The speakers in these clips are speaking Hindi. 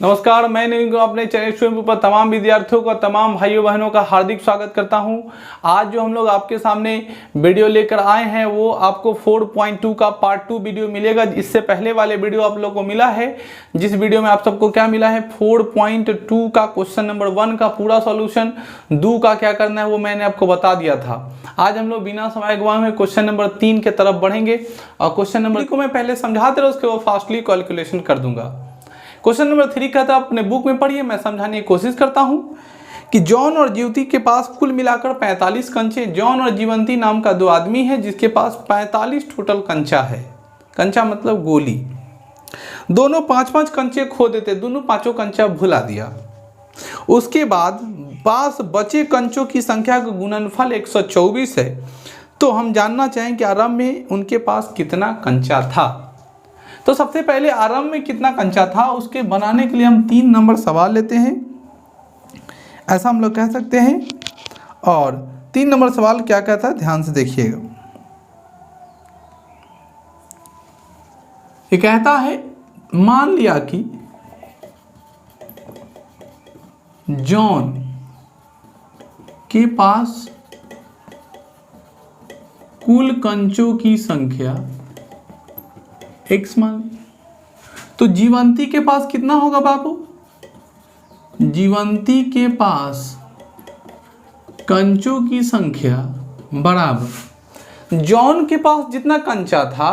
नमस्कार, मैं नहीं अपने चैनल स्वयं पर तमाम विद्यार्थियों का, तमाम भाइयों बहनों का हार्दिक स्वागत करता हूं। आज जो हम लोग आपके सामने वीडियो लेकर आए हैं वो आपको 4.2 का पार्ट 2 वीडियो मिलेगा। इससे पहले वाले वीडियो आप लोगों को मिला है, जिस वीडियो में आप सबको क्या मिला है 4.2 का क्वेश्चन नंबर 1 का पूरा सॉल्यूशन, 2 का क्या करना है वो मैंने आपको बता दिया था। आज हम लोग बिना समय गवाए हुए क्वेश्चन नंबर 3 के तरफ बढ़ेंगे और क्वेश्चन नंबर को मैं पहले समझाते रहा, उसके बाद फास्टली कैलकुलेशन कर दूंगा। क्वेश्चन नंबर 3 कहता है, अपने बुक में पढ़िए, मैं समझाने की कोशिश करता हूं कि जॉन और जीवती के पास कुल मिलाकर 45 कंचे। जॉन और जीवंती नाम का दो आदमी है जिसके पास 45 टोटल कंचा है। कंचा मतलब गोली। दोनों 5-5 कंचे खो देते, दोनों पांचों कंचा भुला दिया। उसके बाद पास बचे कंचों की संख्या का गुणनफल 124 है। तो हम जानना चाहें कि आरंभ में उनके पास कितना कंचा था। तो सबसे पहले आरंभ में कितना कंचा था उसके बनाने के लिए हम 3 नंबर सवाल लेते हैं, ऐसा हम लोग कह सकते हैं। और 3 नंबर सवाल क्या कहता है, ध्यान से देखिएगा। ये कहता है, मान लिया कि जॉन के पास कुल कंचों की संख्या x मान, तो जीवंती के पास कितना होगा बाबू? जीवंती के पास कंचों की संख्या बराबर जॉन के पास जितना कंचा था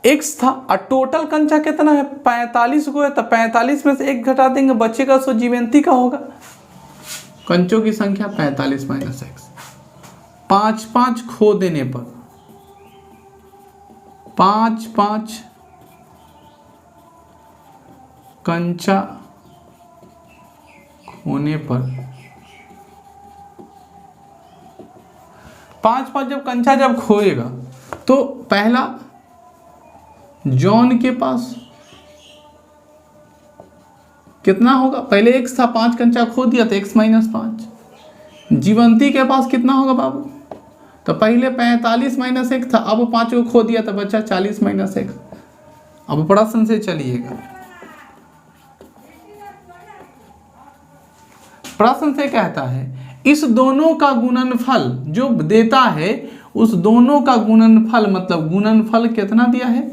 x था, और टोटल कंचा कितना है 45 को है, तो 45 में से 1 घटा देंगे, बचेगा सो जीवंती का होगा। कंचों की संख्या 45 माइनस x, 5-5 खो देने पर 5-5 कंचा खोने पर 5-5 जब कंचा जब खोएगा तो पहला जॉन के पास कितना होगा? पहले x था, 5 कंचा खो दिया तो x माइनस 5। जीवंती के पास कितना होगा बाबू? तो पहले 45 माइनस 1 था, अब 5 को खो दिया तो बचा 40 माइनस 1। अब प्रश्न से चलिएगा, प्रश्न से कहता है इस दोनों का गुणनफल जो देता है, उस दोनों का गुणनफल मतलब गुणनफल कितना दिया है,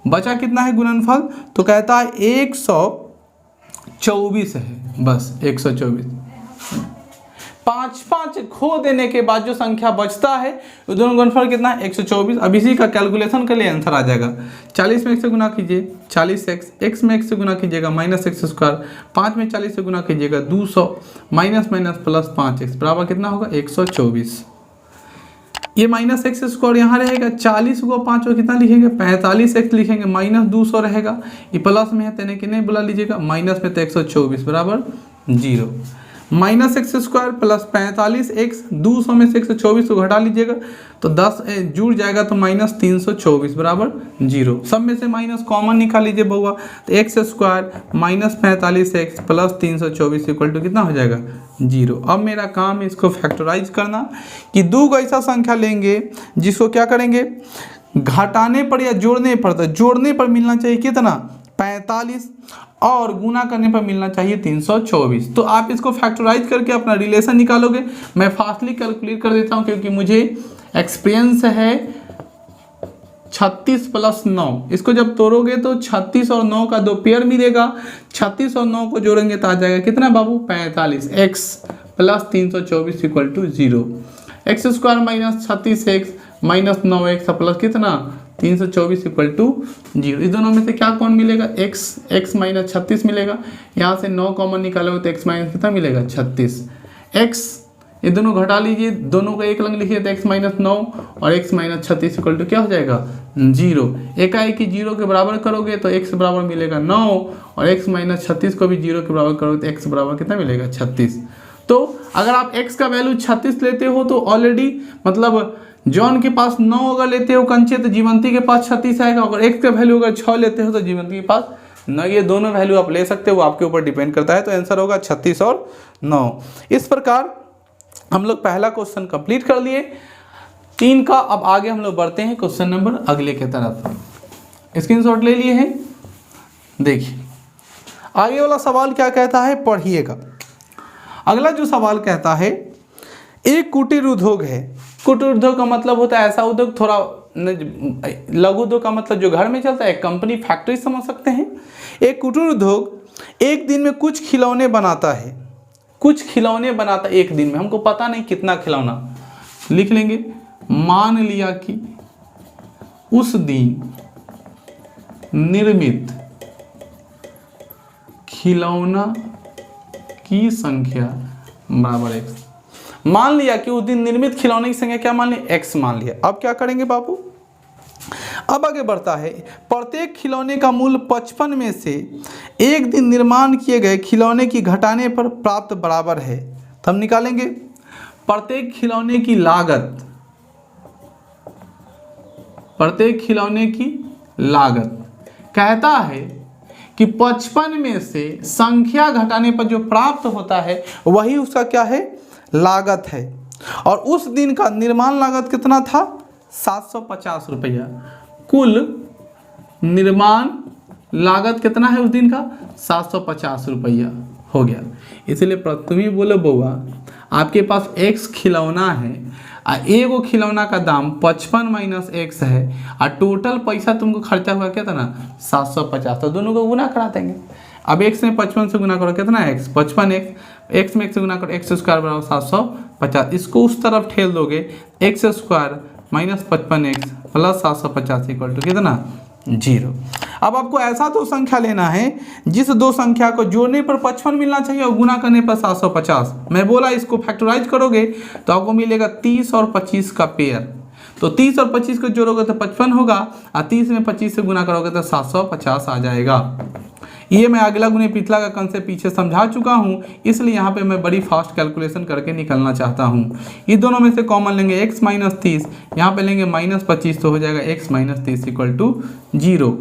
बचा कितना है गुणनफल? तो कहता है 124 है, बस 124। 5-5 खो देने के बाद जो संख्या बचता है वो दोनों गुणनफल कितना है 124। अब इसी का कैलकुलेशन के लिए आंसर आ जाएगा। 40 में 1 से गुना कीजिए 40x, x में 1 से गुना कीजिएगा माइनस x स्क्वायर, 5 में 40 से गुना कीजिएगा 200, माइनस माइनस प्लस 5x बराबर कितना होगा 124। ये माइनस x स्क्वायर यहाँ रहेगा, 40 को 5 को कितना लिखेंगे 45x लिखेंगे, माइनस 200 रहेगा, ये प्लस में है तेने कि नहीं बुला लीजिएगा, माइनस में तो 124 बराबर 0। Minus x square plus 45x, 200 में से 124 को घटा लीजिएगा तो 10 जुड़ जाएगा तो माइनस 324 बराबर 0। सब में से माइनस कॉमन निकाल लीजिए बउआ, तो x square minus 45x plus 324 equal to कितना हो जाएगा 0। अब मेरा काम है इसको फैक्टराइज करना, कि 2 ऐसा संख्या लेंगे जिसको क्या करेंगे घटाने पर या जोड़ने पर, तो जोड़ने पर मिलना चाहिए कितना 45 और गुना करने पर मिलना चाहिए 324। तो आप इसको फैक्टराइज करके अपना रिलेशन निकालोगे। मैं फास्टली कैलकुलेट कर देता हूं क्योंकि मुझे एक्सपीरियंस है। 36 प्लस 9, इसको जब तोड़ोगे तो 36 और 9 का 2 पेयर मिलेगा। 36 और 9 को जोड़ेंगे तो आ जाएगा कितना बाबू 45, x plus 324 equal to 0। X square minus 36x minus 9x plus कितना 324 इक्वल टू 0। इस दोनों में से क्या कौन मिलेगा x माइनस 36 मिलेगा। यहाँ से 9 कॉमन निकालोगे तो x माइनस कितना मिलेगा 36। x ये दोनों घटा लीजिए, दोनों का एक लंग लिखिए तो x माइनस 9 और x माइनस 36 इक्वल टू क्या हो जाएगा 0। एकाएक ही 0 के बराबर करोगे तो x बराबर मिलेगा 9 और x माइनस 36 को भी 0 के बराबर करोगे तो x बराबर कितना मिलेगा 36। तो अगर आप x का वैल्यू 36 लेते हो तो ऑलरेडी मतलब जॉन के पास 9 अगर लेते हो कंचे तो जीवंती के पास 36 आएगा। अगर x का वैल्यू अगर 6 लेते हो तो जीवंती के पास 9। ये दोनों वैल्यू आप ले सकते हो, वो आपके ऊपर डिपेंड करता है। तो आंसर होगा 36 और 9। इस प्रकार हम लोग पहला क्वेश्चन कंप्लीट कर लिए 3 का। अब आगे हम लोग बढ़ते हैं क्वेश्चन नंबर अगले के तरफ। स्क्रीनशॉट ले लिए हैं, देखिए आगे वाला सवाल क्या कहता है, पढ़िएगा। अगला जो सवाल कहता है, एक कुटीर उद्योग है। कुटीर उद्योग का मतलब होता है ऐसा उद्योग, थोड़ा लघु उद्योग का मतलब जो घर में चलता है, एक कंपनी, फैक्ट्री समझ सकते हैं। एक कुटीर उद्योग एक दिन में कुछ खिलौने बनाता है। कुछ खिलौने बनाता एक दिन में, हमको पता नहीं कितना खिलौना, लिख लेंगे। मान लिया कि उस दिन निर्मित खिलौना की संख्या बराबर x। मान लिया कि उस दिन निर्मित खिलौने की संख्या क्या मान लिया, x मान लिया। अब क्या करेंगे बाबू, अब आगे बढ़ता है। प्रत्येक खिलौने का मूल्य 55 में से एक दिन निर्माण किए गए खिलौने की घटाने पर प्राप्त बराबर है। तो हम निकालेंगे प्रत्येक खिलौने की लागत, प्रत्येक खिलौने की लागत कहता है कि 55 में से संख्या घटाने पर जो प्राप्त होता है वही उसका क्या है, लागत है। और उस दिन का निर्माण लागत कितना था, 750 रुपया। कुल निर्माण लागत कितना है उस दिन का, 750 रुपया हो गया। इसलिए तुम ही बोलो बउआ, आपके पास x खिलौना है, एगो खिलौना का दाम 55 माइनस x है, और टोटल पैसा तुमको खर्चा हुआ क्या था ना, 750। तो दोनों को गुना करा देंगे। अब x में 55 से गुना करो कितना x, 55x, x में x से गुना करो, x स्क्वायर बराबर 750। इसको उस तरफ ठेल दोगे, x square minus 55x plus 750 equal to कितना, 0। अब आपको ऐसा दो संख्या लेना है जिस दो संख्या को जोड़ने पर 55 मिलना चाहिए और गुना करने पर 750। मैं बोला इसको फैक्टराइज करोगे तो आपको मिलेगा 30 और 25 का पेयर। तो 30 और 25 को जोड़ोगे तो 55 होगा, और 30 में 25 से गुना करोगे तो 750 आ जाएगा। ये मैं अगला गुने पिछला का कंसेप्ट पीछे समझा चुका हूँ, इसलिए यहाँ पे मैं बड़ी फास्ट कैलकुलेशन करके निकलना चाहता हूँ। इस दोनों में से कॉमन लेंगे x माइनस 30, यहाँ पे लेंगे माइनस 25, तो हो जाएगा x माइनस 30 इक्वल टू 0।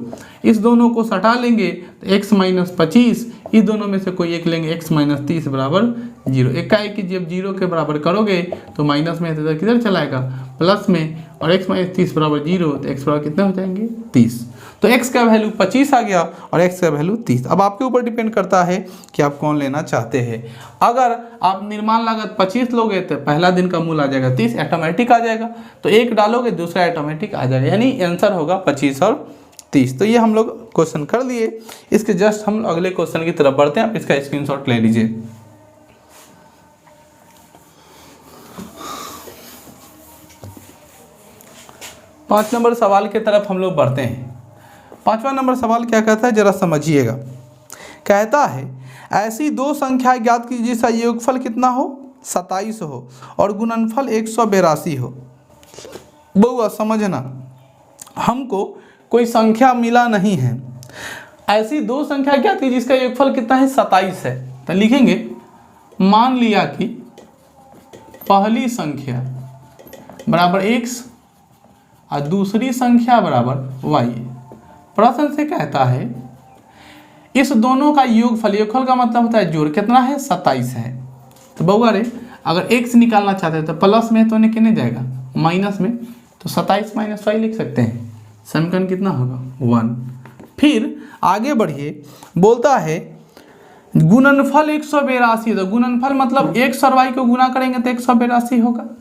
इस दोनों को सटा लेंगे तो x माइनस 25, इस दोनों में से कोई एक लेंगे, x माइनस 30 बराबर 0। एकाएक की जब 0 के बराबर करोगे तो माइनस में इधर किधर चलाएगा, प्लस में, और x माइनस 30 बराबर 0, तो x बराबर कितने हो जाएंगे, 30। तो x का वैल्यू 25 आ गया और x का वैल्यू 30। अब आपके ऊपर डिपेंड करता है कि आप कौन लेना चाहते हैं। अगर आप निर्माण लागत 25 लोगे तो पहला दिन का मूल्य आ जाएगा 30, ऑटोमेटिक आ जाएगा। तो एक डालोगे दूसरा ऑटोमेटिक आ जाएगा, यानी आंसर होगा 25 और 30। तो ये हम लोग क्वेश्चन कर लिए। इसके जस्ट हम अगले क्वेश्चन की तरफ बढ़ते हैं। आप इसका स्क्रीनशॉट ले लीजिए। पाँच नंबर सवाल की तरफ हम लोग बढ़ते हैं। 5वां नंबर सवाल क्या कहता है, जरा समझिएगा। कहता है ऐसी दो संख्या ज्ञात कीजिए जिसका योगफल कितना हो, 27 हो और गुणनफल 182 हो। बउआ समझना, हमको कोई संख्या मिला नहीं है। ऐसी दो संख्या ज्ञात कीजिए जिसका योगफल कितना है, 27 है। तो लिखेंगे मान लिया कि पहली संख्या बराबर x और दूसरी संख्या बराबर y। प्रश्न से कहता है इस दोनों का योगफल, योगफल का मतलब होता है जोड़, कितना है, 27 है। तो बउआ रे अगर x निकालना चाहते हैं तो प्लस में तो कितने जाएगा, माइनस में, तो 27 माइनस y लिख सकते हैं। समीकरण कितना होगा, 1। फिर आगे बढ़िए, बोलता है गुणनफल 182। तो गुणनफल मतलब x और y को गुना करेंगे तो 182 होगा।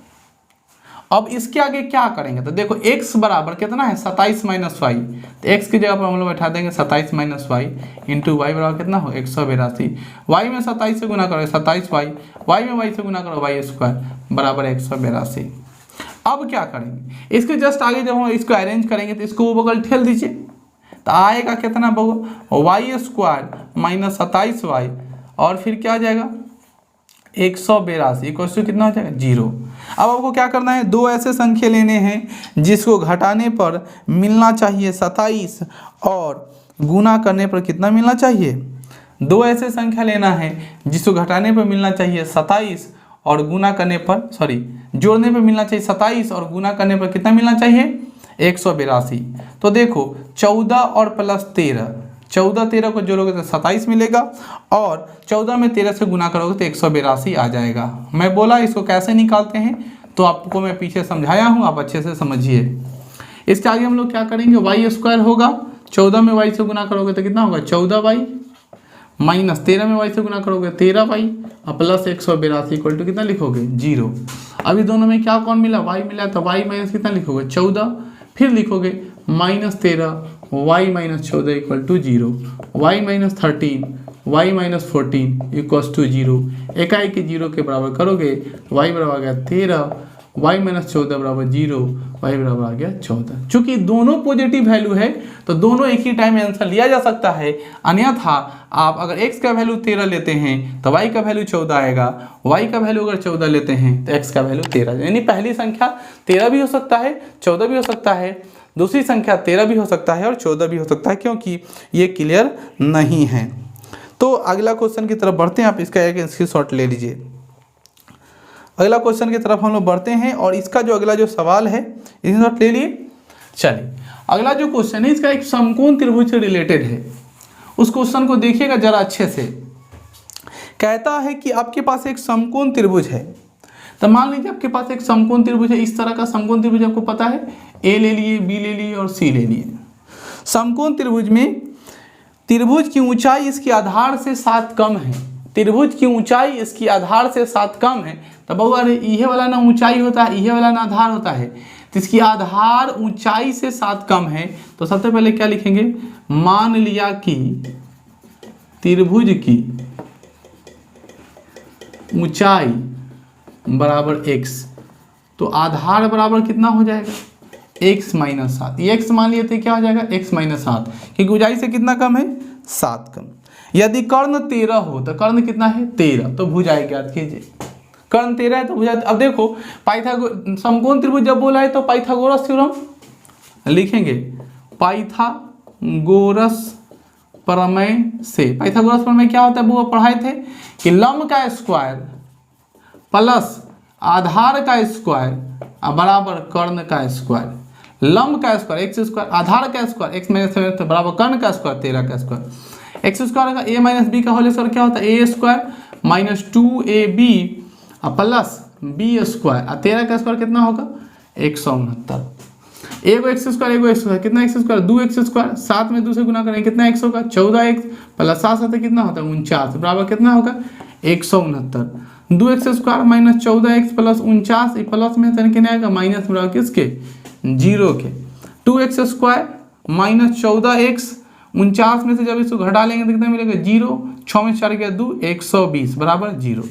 अब इसके आगे क्या करेंगे, तो देखो x बराबर कितना है, 27 माइनस वाई। तो x की जगह पर हम लोग बैठा देंगे 27 माइनस वाई इंटू वाई बराबर कितना हो, 182। y में 27 से गुना करो 27y, y में y से गुना करो वाई स्क्वायर बराबर 182। अब क्या करेंगे, इसके जस्ट आगे जब हम इसको अरेंज करेंगे तो इसको वो बगल ठेल दीजिए, तो आएगा कितना बहु, वाई स्क्वायर माइनस 27y और फिर क्या आ जाएगा 182 इक्वल टू कितना हो जाएगा, 0। अब आपको क्या करना है, दो ऐसे संख्या लेने हैं जिसको घटाने पर मिलना चाहिए 27 और गुना करने पर कितना मिलना चाहिए, दो ऐसे संख्या लेना है जिसको घटाने पर मिलना चाहिए 27 और गुना करने पर, सॉरी जोड़ने पर मिलना चाहिए 27 और गुना करने पर कितना मिलना चाहिए, 182। तो देखो 14 और प्लस 13, 14 को जोड़ोगे तो 27 मिलेगा और 14 में 13 से गुना करोगे तो 182 आ जाएगा। मैं बोला इसको कैसे निकालते हैं, तो आपको मैं पीछे समझाया हूँ, आप अच्छे से समझिए। इसके आगे हम लोग क्या करेंगे, वाई स्क्वायर होगा, 14 में वाई से गुना करोगे तो कितना होगा 14y माइनस 13 में y से गुना करोगे 13y और प्लस 182 इक्वल टू कितना लिखोगे 0। अभी दोनों में क्या कौन मिला y मिला, तो y माइनस कितना लिखोगे 14, फिर लिखोगे -13 y minus 14 equal to 0, y minus 13 y minus 14 equals to 0। इकाई के 0 के बराबर करोगे तो y बराबर आ गया 13, y माइनस 14 बराबर 0, y बराबर आ गया 14। चूंकि दोनों पॉजिटिव वैल्यू है तो दोनों एक ही टाइम में आंसर लिया जा सकता है। अन्यथा आप अगर x का वैल्यू 13 लेते हैं तो y का वैल्यू 14 आएगा, y का वैल्यू अगर 14 लेते हैं तो x का वैल्यू 13, यानी पहली संख्या 13 भी हो सकता है, 14 भी हो सकता है, दूसरी संख्या 13 भी हो सकता है और 14 भी हो सकता है, क्योंकि ये क्लियर नहीं है। तो अगला क्वेश्चन की तरफ बढ़ते हैं, आप इसका एक स्क्रीनशॉट ले लीजिए। अगला क्वेश्चन की तरफ हम लोग बढ़ते हैं और इसका जो अगला जो सवाल है स्क्रीनशॉट ले लिए। चलिए अगला जो क्वेश्चन है इसका एक समकोण त्रिभुज से रिलेटेड है। उस क्वेश्चन को देखिएगा जरा अच्छे से। कहता है कि आपके पास एक समकोण त्रिभुज है, तो मान लीजिए आपके पास एक समकोण त्रिभुज है, इस तरह का समकोण त्रिभुज आपको पता है, ए ले लिए, बी ले लिए और सी ले लिए। समकोण त्रिभुज में त्रिभुज की ऊंचाई इसके आधार से 7 कम है, त्रिभुज की ऊंचाई इसकी आधार से 7 कम है। तो बहुआ ये वाला ना ऊंचाई होता है, ये वाला ना आधार होता है, तो इसकी आधार ऊंचाई से 7 कम है। तो सबसे पहले क्या लिखेंगे, मान लिया कि त्रिभुज की ऊंचाई बराबर x, तो आधार बराबर कितना हो जाएगा x माइनस 7। ये x मान लिए थे, क्या हो जाएगा x माइनस 7, क्योंकि ऊंचाई से कितना कम है 7 कम। यदि कर्ण 13 हो तो कर्ण कितना है 13, तो भुजाएं ज्ञात कीजिए। कर्ण 13 है तो भुजाएं, अब देखो समकोण त्रिभुज जब बोला है तो पाइथागोरस थ्योरम लिखेंगे, पाइथागोरस प्रमेय से। पाइथागोरस प्रमेय क्या होता है वो पढ़ाए थे कि लंब का स्क्वायर प्लस आधार का स्क्वायर बराबर कर्ण का स्क्वायर। लंब का स्क्वायर एक्स स्क्वायर, आधार का स्क्वायर एक्स माइनस 7 बराबर कर्ण का स्क्वायर 13 का स्क्वायर। एक्स स्क्वायर का ए माइनस बी का होल स्क्वायर क्या होता है A square minus 2ab plus B square, 13 का स्क्वायर कितना होगा 169। एगो एक्स स्क्वायर एगो एक्स स्क्वायर, कितना एक्स स्क्वायर 2x स्क्वायर, 7 में 2 से गुना करेंगे कितना x होगा 14x प्लस 7 7 कितना होता है 49 बराबर कितना होगा 169। 2x square minus 14x plus 49 plus में कितना आएगा माइनस बराबर किसके 0 के। 2x स्क्वायर माइनस 14x 49 में से जब इसको घटा लेंगे तो कितना मिलेगा 0, 6 में 4 गया 2, 120 बराबर 0।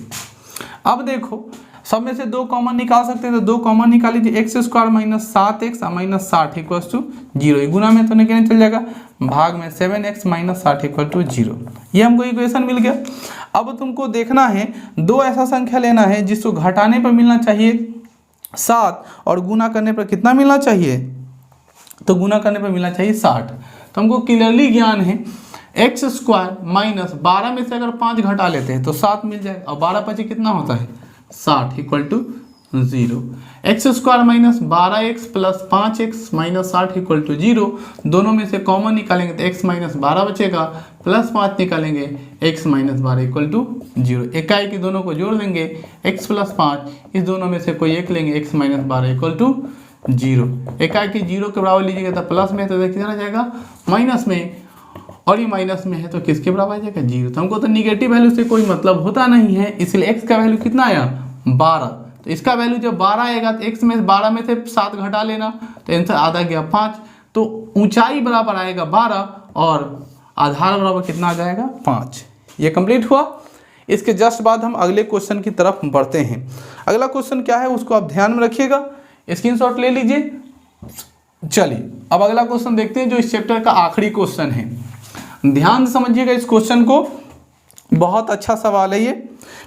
अब देखो सब में से 2 कॉमन निकाल सकते हैं, तो 2 कॉमन निकाल लीजिए, x square minus 7x minus 60 equal to 0। गुना में तो निकलने चल जाएगा, भाग में 7x माइनस 60 इक्वल टू 0। ये हमको इक्वेशन मिल गया। अब तुमको देखना है 2 ऐसा संख्या लेना है जिसको घटाने पर मिलना चाहिए 7 और गुना करने पर कितना मिलना चाहिए, तो गुना करने पर मिलना चाहिए 60। तो हमको क्लियरली ज्ञान है एक्स स्क्वायर माइनस 12 में से अगर 5 घटा लेते हैं तो 7 मिल जाएगा और 12 पचे कितना होता है 60 equal to 0। X square minus 12x plus 5x minus 60 equal to 0। दोनों में से कॉमन निकालेंगे तो x माइनस 12 बचेगा, प्लस 5 निकालेंगे x माइनस 12 इक्वल टू 0। इकाई की दोनों को जोड़ देंगे x प्लस 5, इस दोनों में से कोई एक लेंगे x माइनस 12 इक्वल टू 0। इकाई की 0 के बराबर लीजिएगा तो प्लस में, तो कितना आ जाएगा माइनस में, और ये माइनस में है तो किसके बराबर आ जाएगा 0। तो हमको तो निगेटिव वैल्यू से कोई मतलब होता नहीं है, इसलिए x का वैल्यू कितना आया 12। तो इसका वैल्यू जब 12 आएगा तो x में 12 में से 7 घटा लेना, तो आंसर आधा गया 5। तो ऊंचाई बराबर आएगा 12 और आधार बराबर कितना आ जाएगा 5। ये कंप्लीट हुआ। इसके जस्ट बाद हम अगले क्वेश्चन की तरफ बढ़ते हैं। अगला क्वेश्चन क्या है उसको आप ध्यान में रखिएगा, स्क्रीनशॉट ले लीजिए। चलिए अब अगला क्वेश्चन देखते हैं जो इस चैप्टर का आखिरी क्वेश्चन है। ध्यान से समझिएगा इस क्वेश्चन को, बहुत अच्छा सवाल है ये।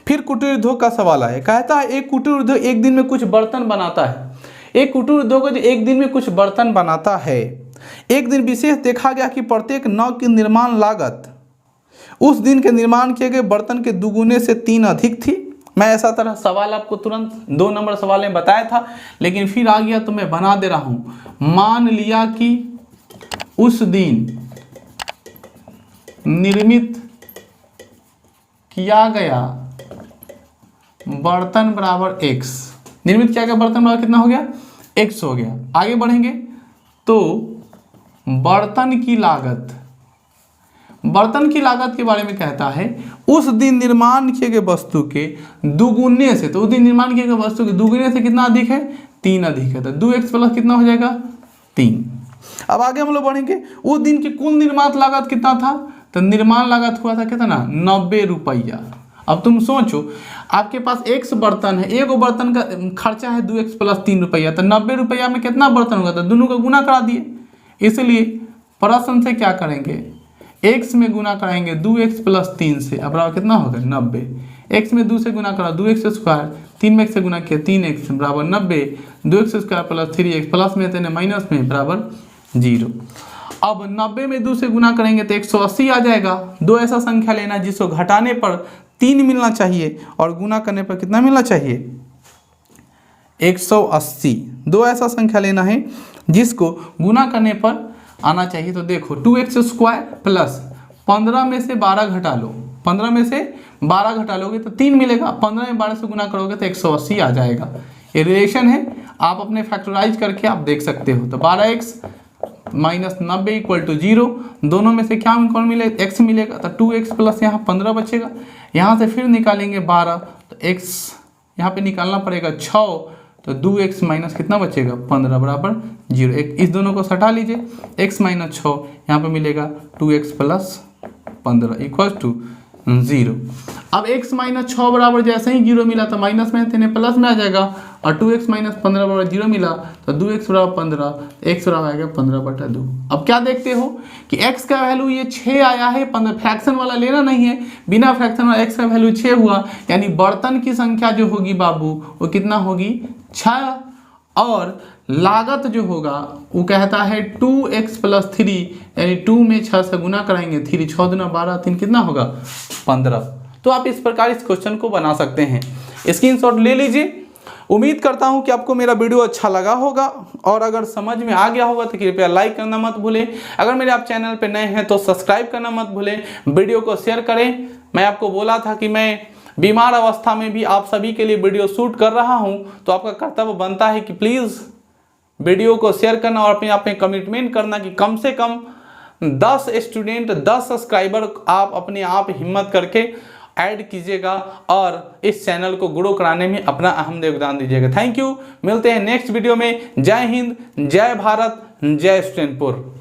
फिर कुटीर उद्योग का सवाल है। कहता है एक कुटीर उद्योग एक दिन में कुछ बर्तन बनाता है। एक कुटीर उद्योग जो एक दिन में कुछ बर्तन बनाता है, एक दिन विशेष देखा गया कि प्रत्येक नौ की निर्माण लागत उस दिन के निर्माण किए गए बर्तन के दुगुने से 3 अधिक थी। मैं ऐसा तरह सवाल आपको तुरंत 2 नंबर सवाल में बताया था, लेकिन फिर आ गया तो मैं बना दे रहा हूं। मान लिया कि उस दिन निर्मित किया गया बर्तन बराबर x। निर्मित किया गया बर्तन बराबर कितना हो गया x हो गया। आगे बढ़ेंगे तो बर्तन की लागत बर्तन की लागत के बारे में कहता है उस दिन निर्माण किए गए वस्तु के दुगुने से, तो उस दिन निर्माण किए गए वस्तु के दुगुने से कितना अधिक है, 3 अधिक है, तो 2x प्लस कितना हो जाएगा 3। अब आगे हम लोग बढ़ेंगे, उस दिन की कुल निर्माण लागत कितना था, तो निर्माण लागत हुआ था कितना 90 रुपया। अब तुम सोचो आपके पास x बर्तन है, एक बर्तन का खर्चा है 2x प्लस 3 रुपया, तो 90 रुपया में कितना बर्तन होगा, तो दोनों का गुना करा दिए। इसलिए प्रश्न से क्या करेंगे, x में गुना कराएंगे 2x प्लस 3 से, अब बराबर कितना होगा 90। x में 2 से गुना करा 2x स्क्वायर, 3 में x से गुना किया 3x बराबर 90, 2x square plus 3x plus में थे माइनस में बराबर 0। अब 90 में 2 से गुना करेंगे तो 180 आ जाएगा। दो ऐसा संख्या लेना जिसको घटाने पर 3 मिलना चाहिए और गुना करने पर कितना मिलना चाहिए 180। दो ऐसा संख्या लेना है जिसको गुना करने पर आना चाहिए। तो देखो 2x स्क्वायर प्लस 15 में से 12 घटा लो, 15 में से 12 घटा लोगे तो 3 मिलेगा, 15 में 12 से गुना करोगे तो 180 आ जाएगा। ये रिलेशन है, आप अपने फैक्टराइज करके आप देख सकते हो। तो 12x माइनस 90 इक्वल टू 0, दोनों में से क्या कौन मिले x मिलेगा, तो 2x प्लस यहाँ 15 बचेगा, यहाँ से फिर निकालेंगे 12 तो x यहाँ पे निकालना पड़ेगा 6, तो 2x माइनस कितना बचेगा 15 बराबर 0। एक इस दोनों को सटा लीजिए, x माइनस 6 यहाँ पे मिलेगा 2x प्लस 15 इक्वल टू 0। अब x माइनस 6 बराबर जैसे ही 0 मिला तो माइनस में थे प्लस में आ जाएगा, और 2x माइनस 15 बराबर 0 मिला तो 2x बराबर 15, x बराबर आएगा 15/2। अब क्या देखते हो कि x का वैल्यू ये 6 आया है, 15 फ्रैक्शन वाला लेना नहीं है, बिना फ्रैक्शन वाला x का वैल्यू 6 हुआ, यानी बर्तन की संख्या जो होगी बाबू वो कितना होगी 6, और लागत जो होगा वो कहता है 2x प्लस 3, यानी 2 में 6 से गुना कराएंगे 3, 6 दूना 12, 3 कितना होगा 15। तो आप इस प्रकार इस क्वेश्चन को बना सकते हैं। स्क्रीनशॉट ले लीजिए। उम्मीद करता हूं कि आपको मेरा वीडियो अच्छा लगा होगा, और अगर समझ में आ गया होगा तो कृपया लाइक करना मत भूलें। अगर मेरे आप चैनल पर नए हैं तो सब्सक्राइब करना मत भूलें, वीडियो को शेयर करें। मैं आपको बोला था कि मैं बीमार अवस्था में भी आप सभी के लिए वीडियो शूट कर रहा हूं, तो आपका कर्तव्य बनता है कि प्लीज़ वीडियो को शेयर करना और अपने आप में कमिटमेंट करना कि कम से कम 10 स्टूडेंट 10 सब्सक्राइबर आप अपने आप हिम्मत करके ऐड कीजिएगा और इस चैनल को ग्रो कराने में अपना अहम योगदान दीजिएगा। थैंक यू, मिलते हैं नेक्स्ट वीडियो में। जय हिंद, जय भारत, जय स्टूडेंटपुर।